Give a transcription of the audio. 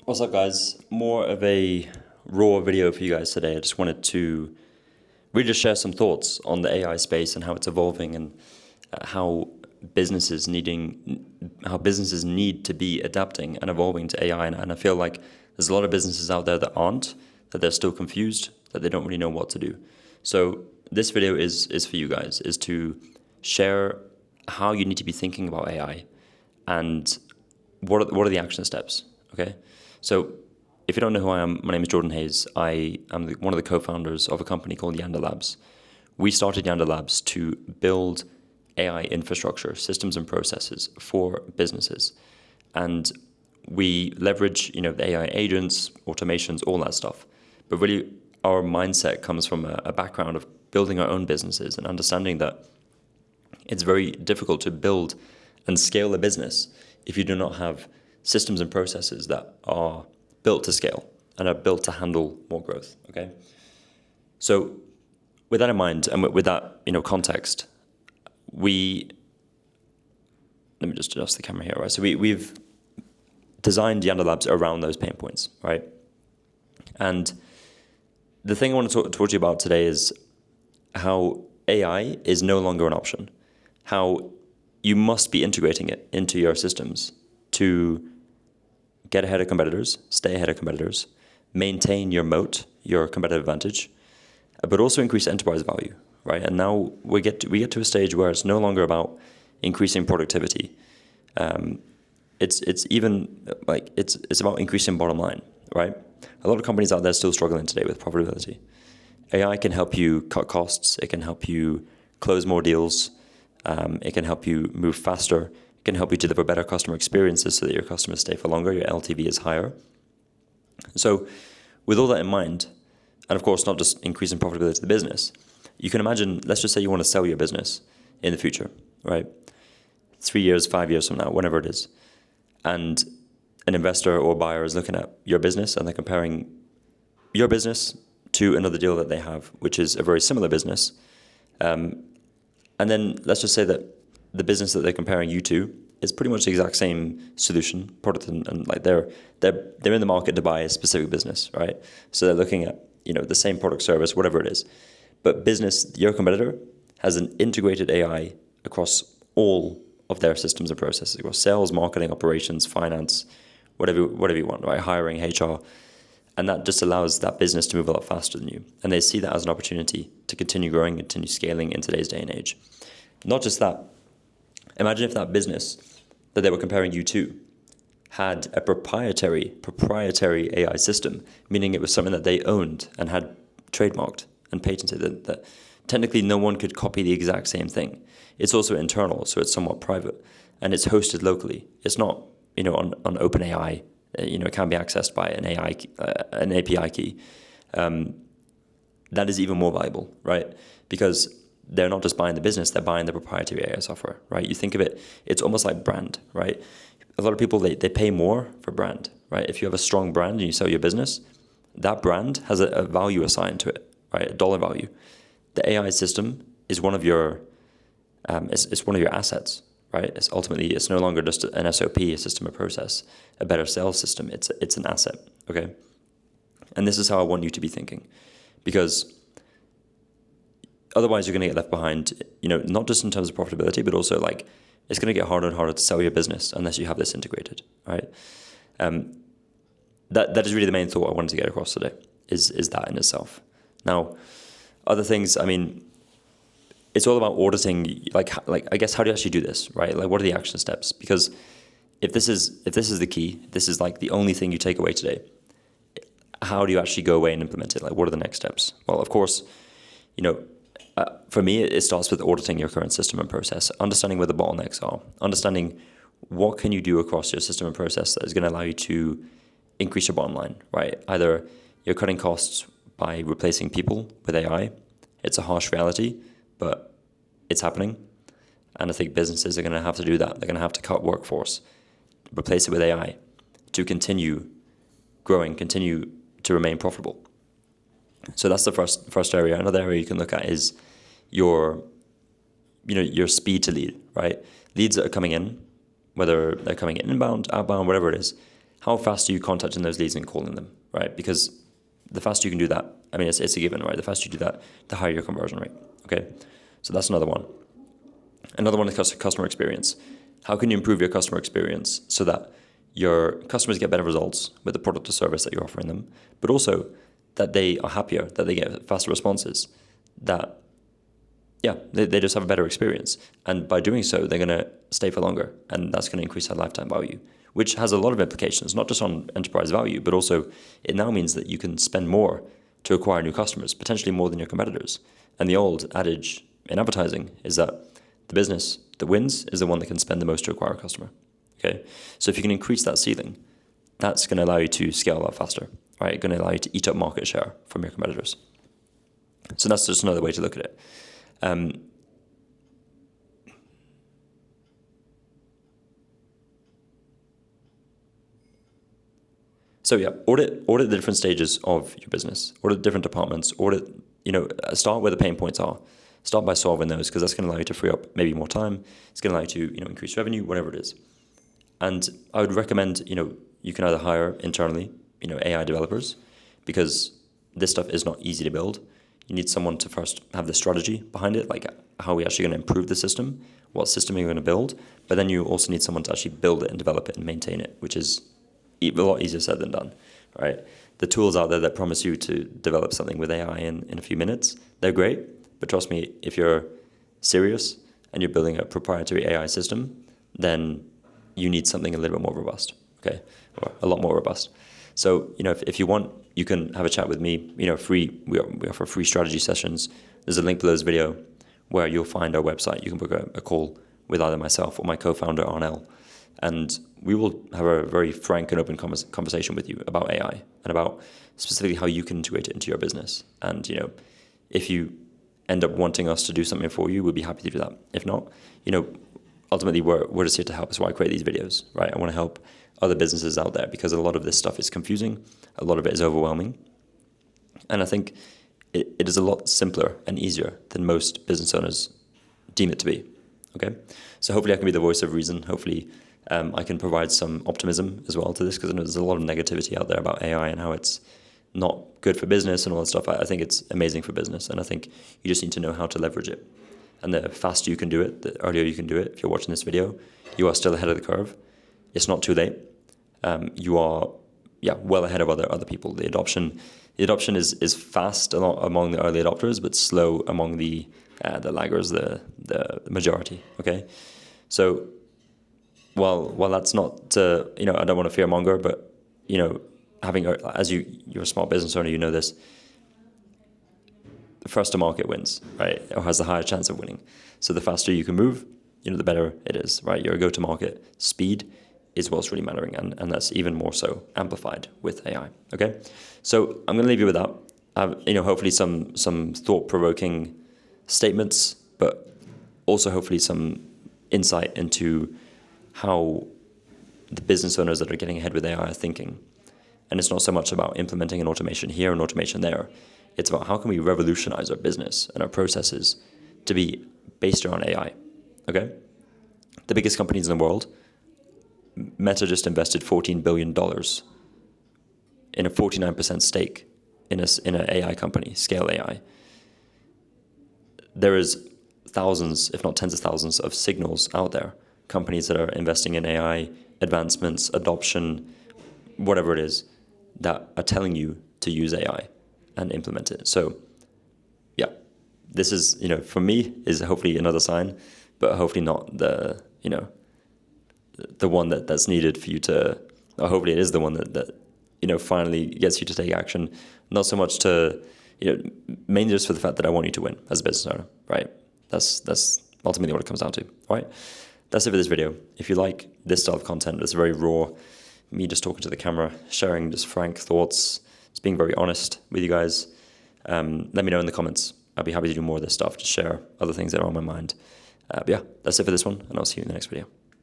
What's up, guys? More of a raw video for you guys today. I just wanted to really just share some thoughts on the AI space and how it's evolving and how how businesses need to be adapting and evolving to AI. And I feel like there's a lot of businesses out there that aren't, that they're still confused, that they don't really know what to do. So this video is for you guys, is to share how you need to be thinking about AI and what are the action steps, okay? So if you don't know who I am, my name is Jordan Hayes. I am one of the co-founders of a company called Yanda Labs. We started Yanda Labs to build AI infrastructure, systems and processes for businesses. And we leverage, the AI agents, automations, all that stuff. But really, our mindset comes from a background of building our own businesses and understanding that it's very difficult to build and scale a business if you do not have systems and processes that are built to scale and are built to handle more growth. Okay. So with that in mind and with that, context, let me just adjust the camera here, right? So we've designed Yanda Labs around those pain points, right? And the thing I want to talk to you about today is how AI is no longer an option, how you must be integrating it into your systems to get ahead of competitors, stay ahead of competitors, maintain your moat, your competitive advantage, but also increase enterprise value, right? And now we get to a stage where it's no longer about increasing productivity. It's even like it's about increasing bottom line, right? A lot of companies out there still struggling today with profitability. AI can help you cut costs. It can help you close more deals. It can help you move faster. It can help you deliver better customer experiences so that your customers stay for longer, your LTV is higher. So with all that in mind, and of course not just increasing profitability to the business, you can imagine, let's just say you want to sell your business in the future, right? 3 years, 5 years from now, whenever it is. And an investor or buyer is looking at your business and they're comparing your business to another deal that they have, which is a very similar business. And then let's just say that the business that they're comparing you to is pretty much the exact same solution, product, and like they're in the market to buy a specific business, right? So they're looking at the same product, service, whatever it is. But your competitor, has an integrated AI across all of their systems and processes, across sales, marketing, operations, finance, whatever you want, right? Hiring, HR. And that just allows that business to move a lot faster than you. And they see that as an opportunity to continue growing, continue scaling in today's day and age. Not just that. Imagine if that business that they were comparing you to had a proprietary AI system, meaning it was something that they owned and had trademarked and patented, that technically no one could copy the exact same thing. It's also internal, so it's somewhat private, and it's hosted locally. It's not, on OpenAI. It can be accessed by an API key. That is even more valuable, right? Because they're not just buying the business, they're buying the proprietary AI software, right? You think of it, it's almost like brand, right? A lot of people, they pay more for brand, right? If you have a strong brand and you sell your business, that brand has a value assigned to it, right? A dollar value. The AI system is one of your, it's one of your assets, right? It's no longer just an SOP, a system of process, a better sales system. It's an asset, okay? And this is how I want you to be thinking, because otherwise you're going to get left behind, not just in terms of profitability, but also like it's going to get harder and harder to sell your business unless you have this integrated, right? That is really the main thought I wanted to get across today, is that in itself. Now, other things, it's all about auditing, like I guess, how do you actually do this, right? Like, what are the action steps? Because if this is the key, this is like the only thing you take away today, how do you actually go away and implement it? Like, what are the next steps? Well, of course, for me, it starts with auditing your current system and process, understanding where the bottlenecks are, understanding what can you do across your system and process that is going to allow you to increase your bottom line, right? Either you're cutting costs by replacing people with AI. It's a harsh reality, but it's happening. And I think businesses are going to have to do that. They're going to have to cut workforce, replace it with AI to continue growing, continue to remain profitable. So that's the first area. Another area you can look at is your speed to lead, right? Leads that are coming in, whether they're coming in inbound, outbound, whatever it is, how fast are you contacting those leads and calling them, right? Because the faster you can do that, I mean, it's a given, right? The faster you do that, the higher your conversion rate, okay? So that's another one. Another one is customer experience. How can you improve your customer experience so that your customers get better results with the product or service that you're offering them, but also that they are happier, that they get faster responses, that, yeah, they just have a better experience. And by doing so, they're going to stay for longer, and that's going to increase their lifetime value, which has a lot of implications, not just on enterprise value, but also it now means that you can spend more to acquire new customers, potentially more than your competitors. And the old adage in advertising is that the business that wins is the one that can spend the most to acquire a customer. Okay, so if you can increase that ceiling, that's going to allow you to scale a lot faster, right? It's going to allow you to eat up market share from your competitors. So that's just another way to look at it. So yeah, audit the different stages of your business, audit different departments, start where the pain points are. Start by solving those, because that's going to allow you to free up maybe more time. It's going to allow you to increase revenue, whatever it is. And I would recommend you can either hire internally AI developers, because this stuff is not easy to build. You need someone to first have the strategy behind it, like how are we actually going to improve the system, what system are you going to build, but then you also need someone to actually build it and develop it and maintain it, which is a lot easier said than done, right? The tools out there that promise you to develop something with AI in a few minutes, they're great, but trust me, if you're serious and you're building a proprietary AI system, then you need something a little bit more robust, okay, or a lot more robust. So, if you want, you can have a chat with me. We offer free strategy sessions. There's a link below this video where you'll find our website. You can book a call with either myself or my co-founder, Arnel, and we will have a very frank and open conversation with you about AI and about specifically how you can integrate it into your business. And, if you end up wanting us to do something for you, we'd be happy to do that. If not, ultimately we're just here to help. That's why I create these videos, right? I want to help other businesses out there, because a lot of this stuff is confusing. A lot of it is overwhelming. And I think it is a lot simpler and easier than most business owners deem it to be, okay? So hopefully I can be the voice of reason. Hopefully I can provide some optimism as well to this, because I know there's a lot of negativity out there about AI and how it's not good for business and all that stuff. I think it's amazing for business, and I think you just need to know how to leverage it. And the faster you can do it, the earlier you can do it. If you're watching this video, you are still ahead of the curve. It's not too late. You are, well ahead of other people. The adoption is fast among the early adopters, but slow among the laggers, the majority. Okay, so while that's not I don't want to fearmonger, but having you're a small business owner, you know this. The first to market wins, right? Or has the higher chance of winning. So the faster you can move, the better it is, right? Your go-to-market speed is what's really mattering, and that's even more so amplified with AI. Okay, so I'm going to leave you with that. Hopefully some thought-provoking statements, but also hopefully some insight into how the business owners that are getting ahead with AI are thinking. And it's not so much about implementing an automation here and automation there. It's about how can we revolutionize our business and our processes to be based around AI. Okay, the biggest companies in the world. Meta just invested $14 billion in a 49% stake in an AI company, Scale AI. There is thousands, if not tens of thousands, of signals out there. Companies that are investing in AI advancements, adoption, whatever it is, that are telling you to use AI and implement it. So, this is, for me, is hopefully another sign, but hopefully not the one that's needed for you to, or hopefully it is the one that finally gets you to take action. Not so much to, mainly just for the fact that I want you to win as a business owner, right? That's ultimately what it comes down to, all right? That's it for this video. If you like this style of content, it's very raw, me just talking to the camera, sharing just frank thoughts, just being very honest with you guys, let me know in the comments. I'll be happy to do more of this stuff, to share other things that are on my mind. That's it for this one, and I'll see you in the next video.